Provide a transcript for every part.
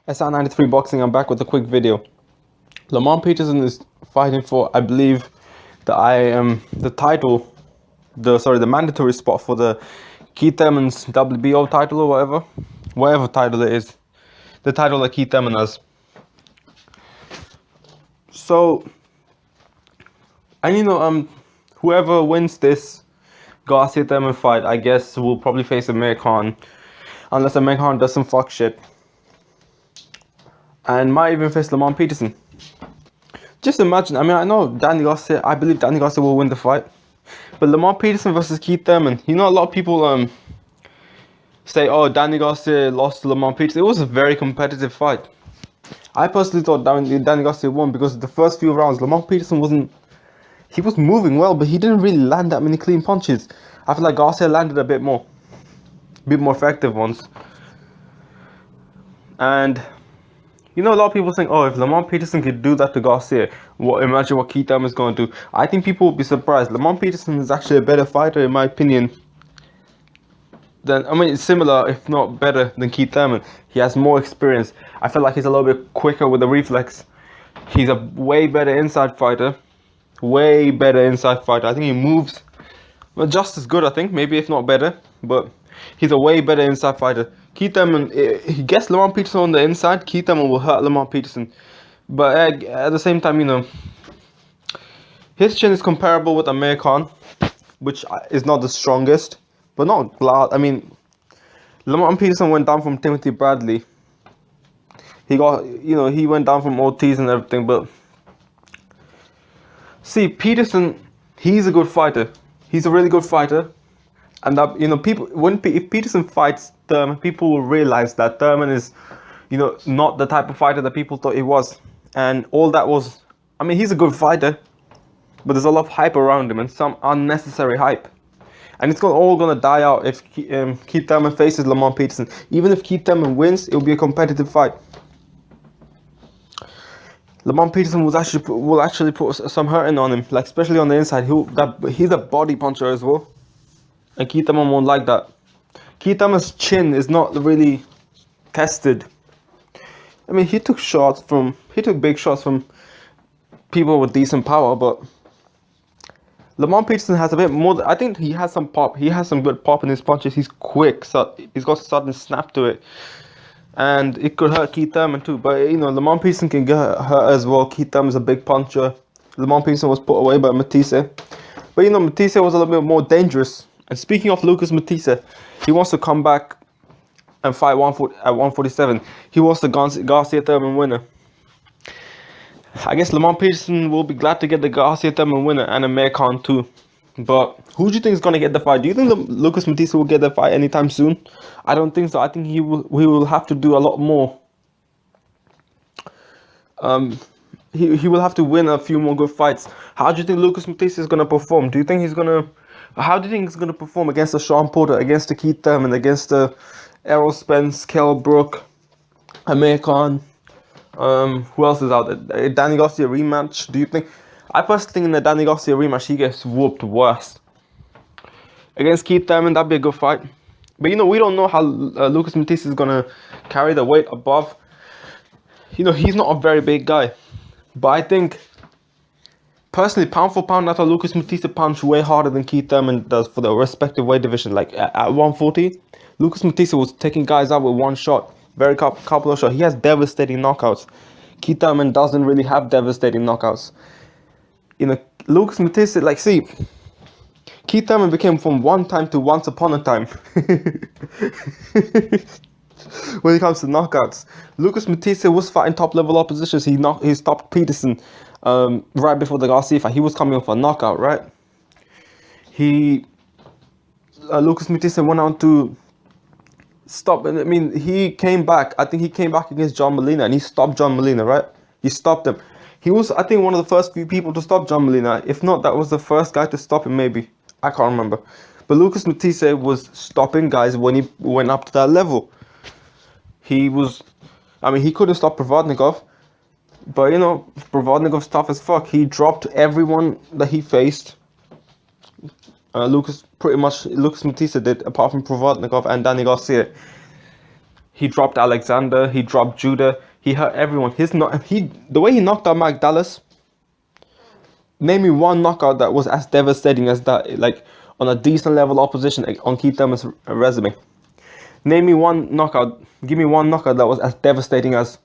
SR93 Boxing, I'm back with a quick video. Lamont Peterson is fighting for, I believe, the title, the mandatory spot for the Keith Thurman's WBO title or whatever title it is, the title that Keith Thurman has. So, and whoever wins this Garcia Thurman fight, I guess, will probably face Amir Khan, unless Amir Khan does some fuck shit. And might even face Lamont Peterson. Just imagine, I believe Danny Garcia will win the fight. But Lamont Peterson versus Keith Thurman. A lot of people say, oh, Danny Garcia lost to Lamont Peterson. It was a very competitive fight. I personally thought Danny Garcia won because the first few rounds, Lamont Peterson he was moving well, but he didn't really land that many clean punches. I feel like Garcia landed a bit more effective ones. And a lot of people think, oh, if Lamont Peterson could do that to Garcia, imagine what Keith Thurman is going to do. I think people will be surprised. Lamont Peterson is actually a better fighter, in my opinion. It's similar, if not better, than Keith Thurman. He has more experience. I feel like he's a little bit quicker with the reflex. He's a way better inside fighter. I think he moves just as good, I think. Maybe if not better. But he's a way better inside fighter. Keith Thurman, he gets Lamont Peterson on the inside. Keith Thurman will hurt Lamont Peterson. But at the same time, his chin is comparable with Amir Khan, which is not the strongest. But not loud. Lamont Peterson went down from Timothy Bradley. He went down from Ortiz and everything. But see, Peterson, he's a good fighter. He's a really good fighter. And that, if Peterson fights Thurman, people will realize that Thurman is, not the type of fighter that people thought he was. And all that was, he's a good fighter, but there's a lot of hype around him and some unnecessary hype. And it's all going to die out if Keith Thurman faces Lamont Peterson. Even if Keith Thurman wins, it will be a competitive fight. Lamont Peterson will actually put some hurting on him, like especially on the inside. He's a body puncher as well. And Keith Thurman won't like that. Keith Thurman's chin is not really tested. He took big shots from people with decent power, but Lamont Peterson has a bit more. I think he has some pop. He has some good pop in his punches. He's quick, so he's got a sudden snap to it. And it could hurt Keith Thurman too. But, Lamont Peterson can get hurt as well. Keith Thurman's a big puncher. Lamont Peterson was put away by Matthysse. But, Matthysse was a little bit more dangerous. And speaking of Lucas Matthysse, he wants to come back and fight at 147. He was the Garcia Thurman winner. I guess Lamont Peterson will be glad to get the Garcia Thurman winner and Amir Khan too. But who do you think is going to get the fight? Do you think Lucas Matthysse will get the fight anytime soon? I don't think so. I think he will have to do a lot more. He will have to win a few more good fights. How do you think Lucas Matthysse is going to perform? How do you think he's going to perform against the Sean Porter, against the Keith Thurman, against the Errol Spence, Kell Brook, Amir Khan? Who else is out there? Danny Garcia rematch? Do you think? I personally think in the Danny Garcia rematch he gets whooped worse. Against Keith Thurman, that'd be a good fight. But we don't know how Lucas Matthysse is gonna carry the weight above. He's not a very big guy. But I think, personally, pound for pound, I thought Lucas Matthysse punched way harder than Keith Thurman does for the respective weight division. Like at 140, Lucas Matthysse was taking guys out with one shot. Very couple of shots. He has devastating knockouts. Keith Thurman doesn't really have devastating knockouts. Lucas Matthysse, Keith Thurman became from one time to once upon a time. When it comes to knockouts, Lucas Matthysse was fighting top level oppositions. He stopped Peterson right before the Garcia fight. He was coming off a knockout, right? Lucas Matthysse went on to stop, and he came back. I think he came back against John Molina, and he stopped John Molina, right? He stopped him. He was, I think, one of the first few people to stop John Molina. If not, that was the first guy to stop him, maybe. I can't remember. But Lucas Matthysse was stopping guys when he went up to that level. He couldn't stop Provodnikov. But, Provodnikov's tough as fuck. He dropped everyone that he faced. Lucas Matthysse did, apart from Provodnikov and Danny Garcia. He dropped Alexander. He dropped Judah. He hurt everyone. The way he knocked out Mike Dallas. Name me one knockout that was as devastating as that, like on a decent level opposition on Keith Thurman's resume. Name me one knockout. Give me one knockout that was as devastating as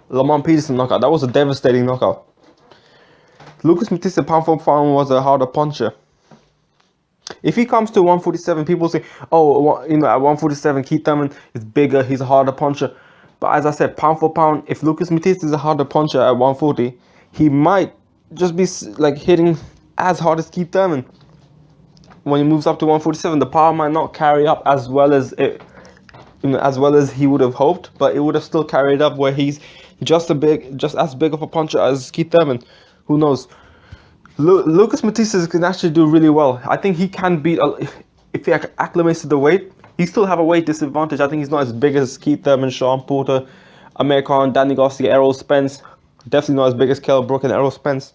Lamont Peterson knockout. That was a devastating knockout. Lucas Matthysse pound for pound was a harder puncher. If he comes to 147, people say, oh, you know, at 147, Keith Thurman is bigger, he's a harder puncher. But as I said, pound for pound, if Lucas Matthysse is a harder puncher at 140, he might just be like hitting as hard as Keith Thurman. When he moves up to 147, the power might not carry up as well as it, you know, as well as he would have hoped, but it would have still carried up where he's just as big of a puncher as Keith Thurman. Who knows? Lucas Matthysse can actually do really well. I think he can beat, if he acclimates to the weight, he still have a weight disadvantage. I think he's not as big as Keith Thurman, Sean Porter, Amir Khan, Danny Garcia, Errol Spence. Definitely not as big as Kell Brook and Errol Spence.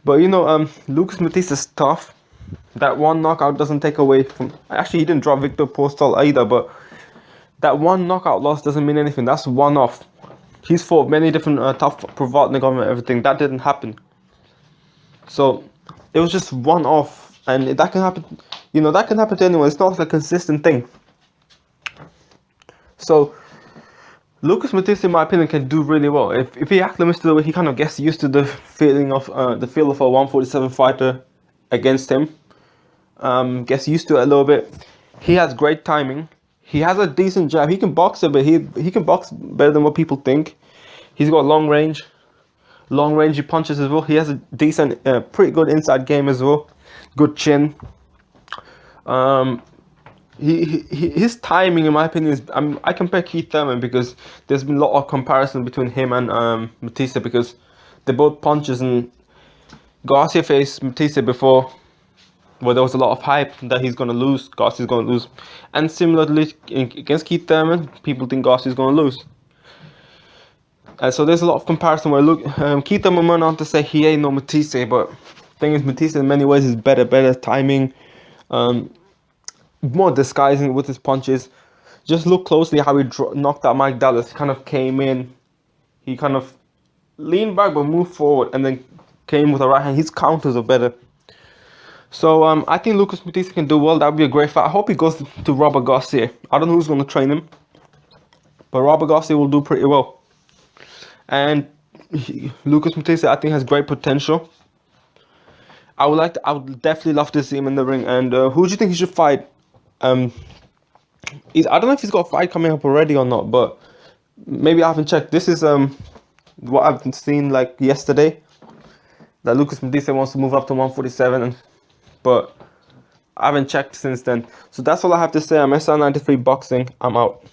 But you know, Lucas Matthysse is tough. That one knockout doesn't take away from... Actually, he didn't drop Victor Postol either, but that one knockout loss doesn't mean anything. That's one off. He's fought many different tough Provodnikov and everything. That didn't happen. So it was just one off, and that can happen. You know, that can happen to anyone. It's not a consistent thing. So Lucas Matthysse, in my opinion, can do really well if he acclimates to the way he kind of gets used to the feeling of the feel of a 147 fighter against him. Gets used to it a little bit. He has great timing. He has a decent jab. He can box it, but he can box better than what people think. He's got long range punches as well. He has a decent, pretty good inside game as well. Good chin. His timing, in my opinion, is... I compare Keith Thurman because there's been a lot of comparison between him and Matthysse, because they're both punchers, and Garcia faced Matthysse before, where there was a lot of hype that he's going to lose, Garcia's going to lose. And similarly, against Keith Thurman, people think Garcia's going to lose. So there's a lot of comparison where Keith Thurman went on to say he ain't no Matthysse, but the thing is, Matthysse in many ways is better timing, more disguising with his punches. Just look closely how he knocked out Mike Dallas. He kind of came in, he kind of leaned back but moved forward, and then came with a right hand. His counters are better. So I think Lucas Matthysse can do well. That would be a great fight. I hope he goes to Robert Garcia. I don't know who's going to train him, but Robert Garcia will do pretty well. And Lucas Matthysse, I think, has great potential. I would definitely love to see him in the ring. And who do you think he should fight? I don't know if he's got a fight coming up already or not, but maybe I haven't checked. This is what I've seen like yesterday, that Lucas Matthysse wants to move up to 147, but I haven't checked since then. So that's all I have to say. I'm SR93 Boxing. I'm out.